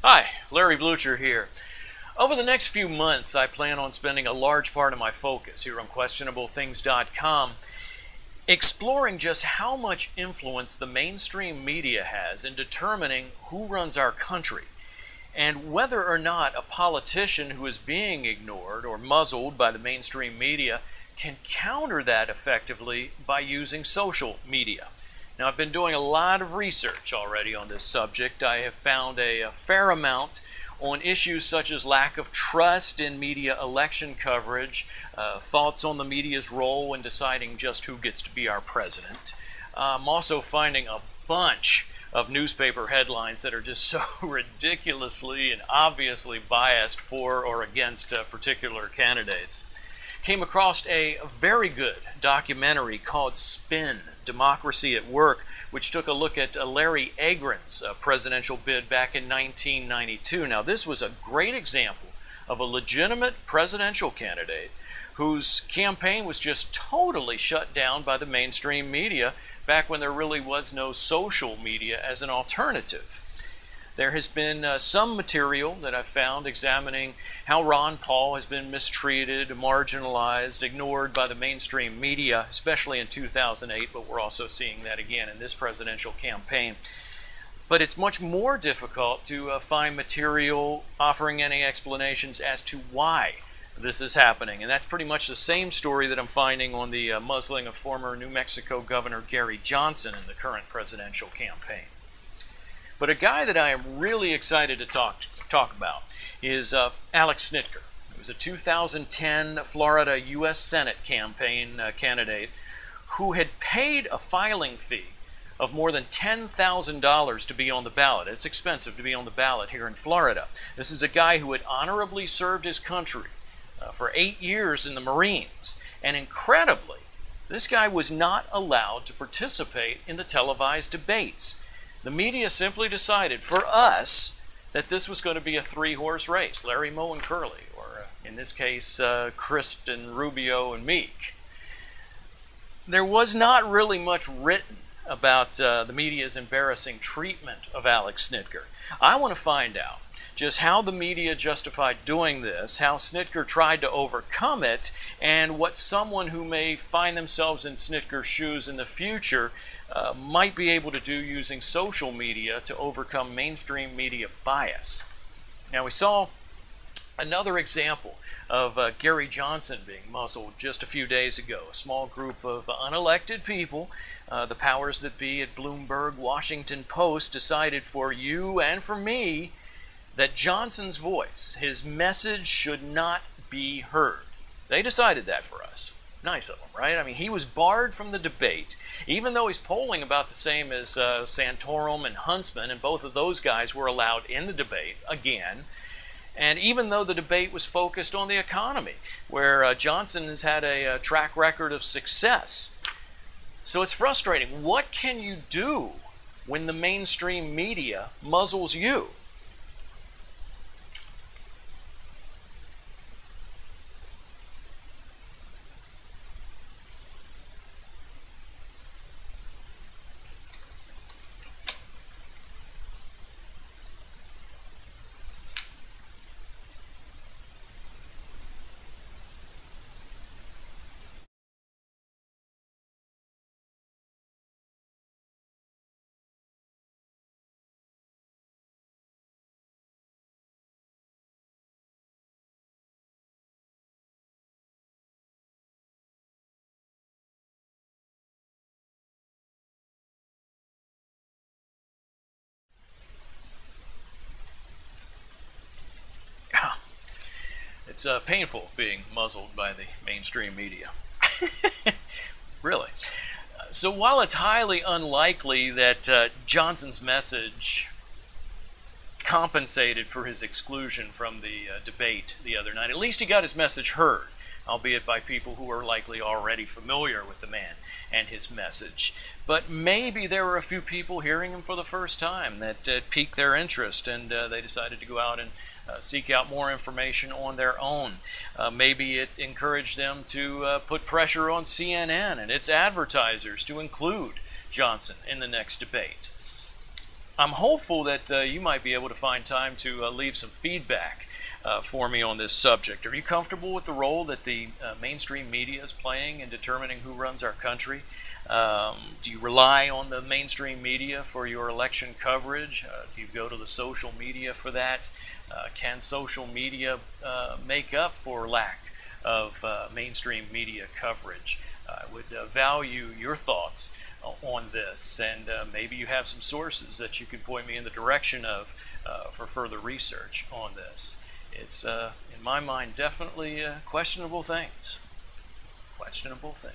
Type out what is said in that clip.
Hi, Larry Blucher here. Over the next few months, I plan on spending a large part of my focus here on questionablethings.com exploring just how much influence the mainstream media has in determining who runs our country, and whether or not a politician who is being ignored or muzzled by the mainstream media can counter that effectively by using social media. Now, I've been doing a lot of research already on this subject. I have found a fair amount on issues such as lack of trust in media election coverage, thoughts on the media's role in deciding just who gets to be our president. I'm also finding a bunch of newspaper headlines that are just so ridiculously and obviously biased for or against particular candidates. Came across a very good documentary called Spin, Democracy at Work, which took a look at Larry Agron's presidential bid back in 1992. Now, this was a great example of a legitimate presidential candidate whose campaign was just totally shut down by the mainstream media back when there really was no social media as an alternative. There has been some material that I've found examining how Ron Paul has been mistreated, marginalized, ignored by the mainstream media, especially in 2008, but we're also seeing that again in this presidential campaign. But it's much more difficult to find material offering any explanations as to why this is happening. And that's pretty much the same story that I'm finding on the muzzling of former New Mexico Governor Gary Johnson in the current presidential campaign. But a guy that I am really excited to talk about is Alex Snitker. He was a 2010 Florida U.S. Senate campaign candidate who had paid a filing fee of more than $10,000 to be on the ballot. It's expensive to be on the ballot here in Florida. This is a guy who had honorably served his country for 8 years in the Marines. And incredibly, this guy was not allowed to participate in the televised debates. The media simply decided for us that this was going to be a three-horse race, Larry, Moe, and Curly, or in this case, Kristen, Rubio, and Meek. There was not really much written about the media's embarrassing treatment of Alex Snitker. I want to find out just how the media justified doing this, how Snitker tried to overcome it, and what someone who may find themselves in Snitker's shoes in the future might be able to do using social media to overcome mainstream media bias. Now, we saw another example of Gary Johnson being muzzled just a few days ago. A small group of unelected people, the powers that be at Bloomberg, Washington Post, decided for you and for me that Johnson's voice, his message, should not be heard. They decided that for us. Nice of them, right? I mean, he was barred from the debate, even though he's polling about the same as Santorum and Huntsman, and both of those guys were allowed in the debate again. And even though the debate was focused on the economy, where Johnson has had a track record of success. So it's frustrating. What can you do when the mainstream media muzzles you? It's painful being muzzled by the mainstream media. Really. So while it's highly unlikely that Johnson's message compensated for his exclusion from the debate the other night, at least he got his message heard, albeit by people who are likely already familiar with the man and his message. But maybe there were a few people hearing him for the first time that piqued their interest, and they decided to go out and seek out more information on their own. Maybe it encouraged them to put pressure on CNN and its advertisers to include Johnson in the next debate. I'm hopeful that you might be able to find time to leave some feedback for me on this subject. Are you comfortable with the role that the mainstream media is playing in determining who runs our country? Do you rely on the mainstream media for your election coverage? Do you go to the social media for that? Can social media make up for lack of mainstream media coverage? I would value your thoughts on this, and maybe you have some sources that you can point me in the direction of for further research on this. It's, in my mind, definitely questionable things. Questionable things.